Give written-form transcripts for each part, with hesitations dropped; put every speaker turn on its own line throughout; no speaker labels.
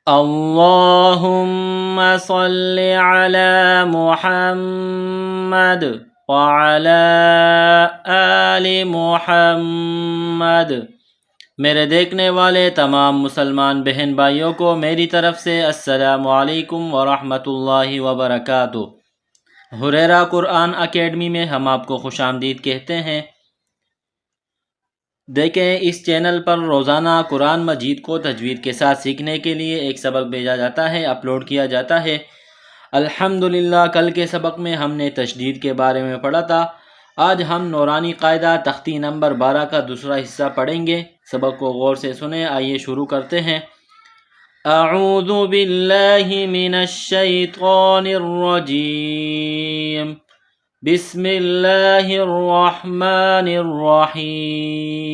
اللہم صل علی محمد وعلی آل محمد۔ میرے دیکھنے والے تمام مسلمان بہن بھائیوں کو میری طرف سے السلام علیکم ورحمۃ اللہ وبرکاتہ۔ ہریرہ قرآن اکیڈمی میں ہم آپ کو خوش آمدید کہتے ہیں۔ دیکھیں، اس چینل پر روزانہ قرآن مجید کو تجوید کے ساتھ سیکھنے کے لیے ایک سبق بھیجا جاتا ہے، اپلوڈ کیا جاتا ہے۔ الحمدللہ کل کے سبق میں ہم نے تشدید کے بارے میں پڑھا تھا۔ آج ہم نورانی قاعدہ تختی نمبر 12 کا دوسرا حصہ پڑھیں گے۔ سبق کو غور سے سنیں۔ آئیے شروع کرتے ہیں۔ اعوذ باللہ من الشیطان الرجیم، بسم اللہ الرحمن الرحیم۔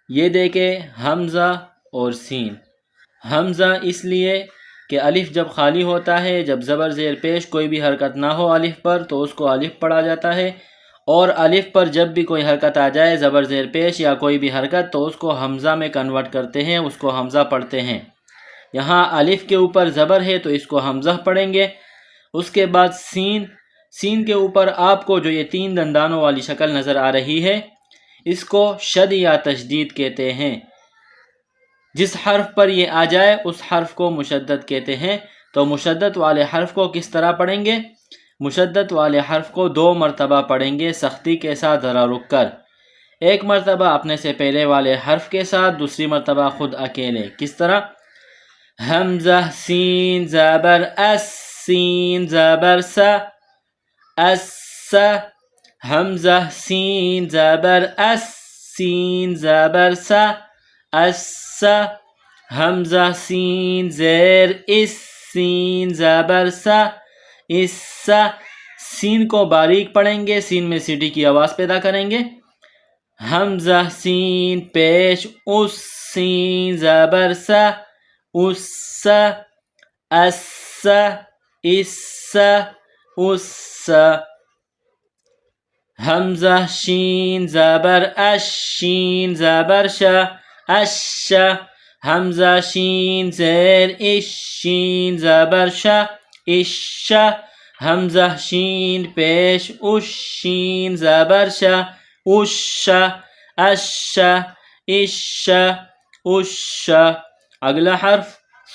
یہ دیکھیں حمزہ اور سین۔ حمزہ اس لیے کہ الف جب خالی ہوتا ہے، جب زبر زیر پیش کوئی بھی حرکت نہ ہو الف پر تو اس کو الف پڑھا جاتا ہے، اور الف پر جب بھی کوئی حرکت آ جائے زبر زیر پیش یا کوئی بھی حرکت تو اس کو حمزہ میں کنورٹ کرتے ہیں، اس کو حمزہ پڑھتے ہیں۔ یہاں الف کے اوپر زبر ہے تو اس کو حمزہ پڑھیں گے۔ اس کے بعد سین۔ سین کے اوپر آپ کو جو یہ 3 دندانوں والی شکل نظر آ رہی ہے، اس کو شد یا تشدید کہتے ہیں۔ جس حرف پر یہ آ جائے اس حرف کو مشدد کہتے ہیں۔ تو مشدد والے حرف کو کس طرح پڑھیں گے؟ مشدد والے حرف کو 2 مرتبہ پڑھیں گے سختی کے ساتھ ذرا رک کر۔ ایک مرتبہ اپنے سے پہلے والے حرف کے ساتھ، دوسری مرتبہ خود اکیلے۔ کس طرح؟ حمزہ سین زبر اس، سین زبر سا، اس، حمزہ سین زبر اس، سین زبر سا، اس، حمزہ سین زیر اس، سین زبر سا، اس۔ سین کو باریک پڑھیں گے، سین میں سیٹی کی آواز پیدا کریں گے۔ حمزہ سین پیش اس، سین زبر سا، اس، اس، اس، اس۔ حمزہ شین زبر اش، شین زبر شا، اش، حمزہ شین زیر اش، شین زبر شا، اش، حمزہ شین پیش اش، شین زبر شا، اش، اش، اش، اش۔ اگلا حرف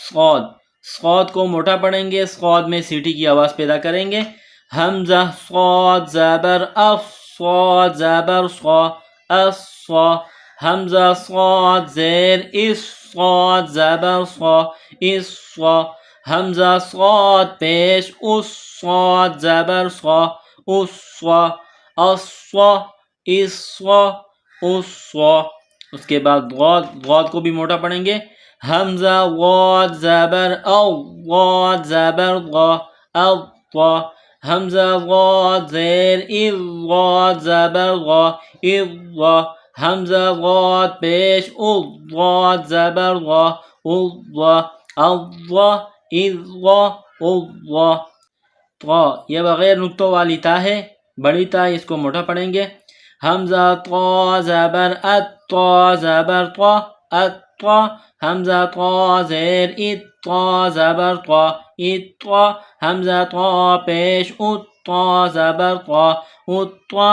صاد۔ صاد کو موٹا پڑھیں گے، صاد میں سیٹی کی آواز پیدا کریں گے۔ حمزہ صاد زبر اف، صاد زبر صا، اس، حمزہ صاد زیر اس، صاد زبر صا، اس، حمزہ صاد پیش اس، صاد زبر صا، اس، اس، اس، اس۔ اس کے بعد غاد۔ غاد کو بھی موٹا پڑھیں گے۔ حمزہ غاد زبر او، غاد زبر غا، او، حمزہ غاد زیر اذ، غاد زبر غا، اذ، حمزہ غاد پیش اذ، غاد زبر غا، اذ، اذ، اذ، اذ۔ طا، یہ بغیر نقطوں والی تا ہے، بڑی تا، اس کو موٹا پڑھیں گے۔ حمزہ طا زبر ات، طا زبر طا، ات، طا، حمزہ طا زیر ات، طا زبر طا، ات، طا، حمزہ طا پیش ات، طا زبر طا، ات، طا،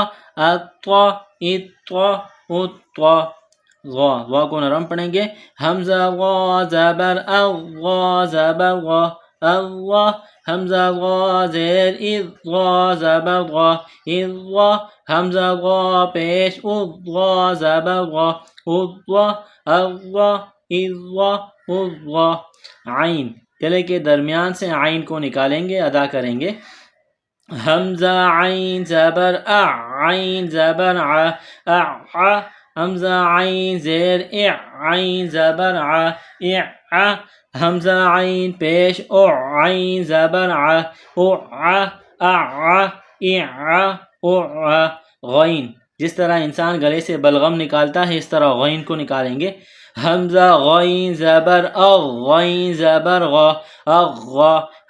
ات، طا، ات، طا، ات، طا۔ غا۔ غا کو نرم پڑھیں گے۔ حمزہ غا زبر او، غا زبر غا، او، حمزہ غا زیر اذ، غا زبر غا، اذ، حمزہ غا پیش اذ، غا زبر غا، اذ، اذ، اذ، اذ۔ عین۔ گلے کے درمیان سے عین کو نکالیں گے، ادا کریں گے۔ حمزہ عین زبر اع، عین زبر ع، اع، حمزہ عین زیر اع، عین زبر ع، اع، حمزہ عین پیش او، عین زبر ع، او، اع، اع، او۔ غین۔ جس طرح انسان گلے سے بلغم نکالتا ہے اس طرح غین کو نکالیں گے۔ حمزہ غین زبر اغ، غین زبر غا، اغ،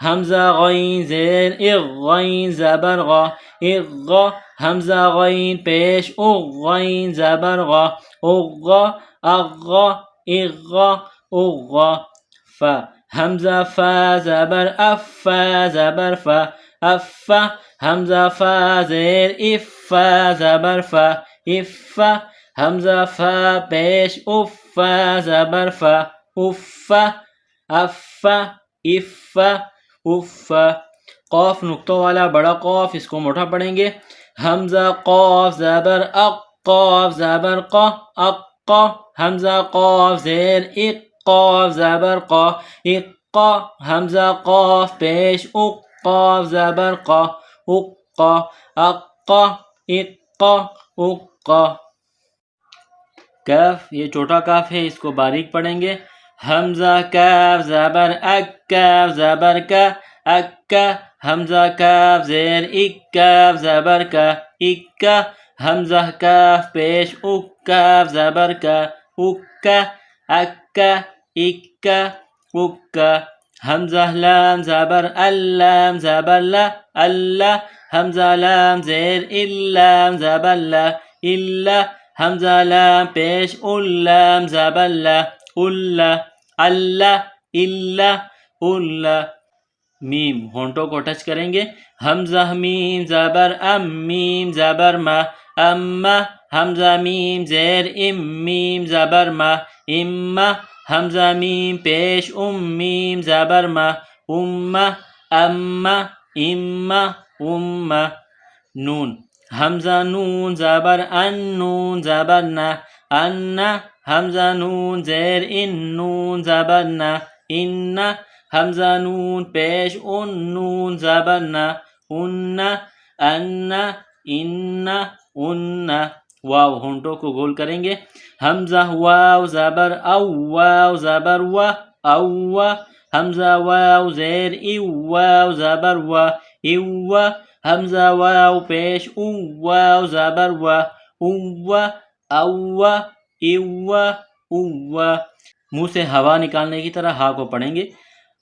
حمزہ غین زیر اغ، غین زبر غا، اغ، حمزہ غین پیش اغ، غین زبر غا، اغ، اغ، اغ، اغ فا حمزہ فا زبر اف فا زبر فا اف حمزہ فا زیر اف فا زبر فا اف حمزہ فا پیش اف فا زبر فا اف اف اف اف قوف نقطوں والا بڑا قوف، اس کو موٹا پڑھیں گے. حمزہ قوف زبر اق قوف زبر ق اق حمزہ قوف زیر اق قوف زبر ق اق حمزہ قوف پیش اق قوف زبر ق اق اق اق اق. کاف یہ چھوٹا کاف ہے، اس کو باریک پڑھیں گے. حمزہ کاف زبر اک کاف زبر کا اک حمزہ کاف زیر اک کاف زبر کا اک حمزہ کاف پیش اک کاف زبر کا اک اک اک اک حمزہ لام زبر اللام زبر لا اللہ حمزہ لام زیر اللام زبر لا اللہ حمزہ لام پیش اللام زبر لا اللہ اللہ اللہ اللہ. میم ہونٹوں کو ٹچ کریں گے. حمزہ میم زبر ام میم زبر ما ام حمزہ میم زیر ام میم زبر ما ام حمزہ میم پیش میم زبر ما ام ام ام ام. نون حمزہ نون زبر ان نون زبر نا ان حمزہ نون زیر ان نون زبر نا ان حمزہ نون پیش ان نون زبر نا ان ان ان ان. واو ہونٹوں کو گول کریں گے. حمزہ واو زبر او واو زبر و او حمزہ واو زیر او واو زبر و او حمزہ واو پیش او واو زبر و او او او او. منہ سے ہوا نکالنے کی طرح ہا کو پڑھیں گے.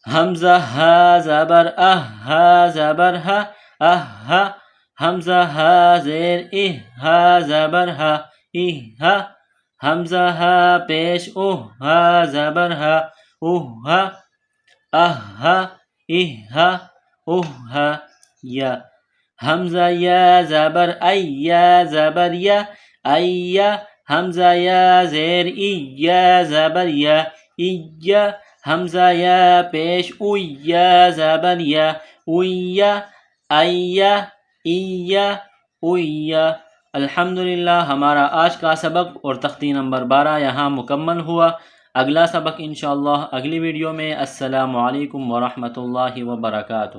حمزہ ہا زبر ہا زبر ہا حمزہ ہا زیر ہا زبر ہا حمزہ ہا پیش ہا زبر ہا یا. حمزہ یا زبر یا زبر یا حمزہ یا زیر یا زبر یا حمزہ یا پیش یا زبر یا ایا. الحمدللہ ہمارا آج کا سبق اور تختی نمبر 12 یہاں مکمل ہوا. اگلا سبق انشاءاللہ اگلی ویڈیو میں. السلام علیکم ورحمۃ اللہ وبرکاتہ.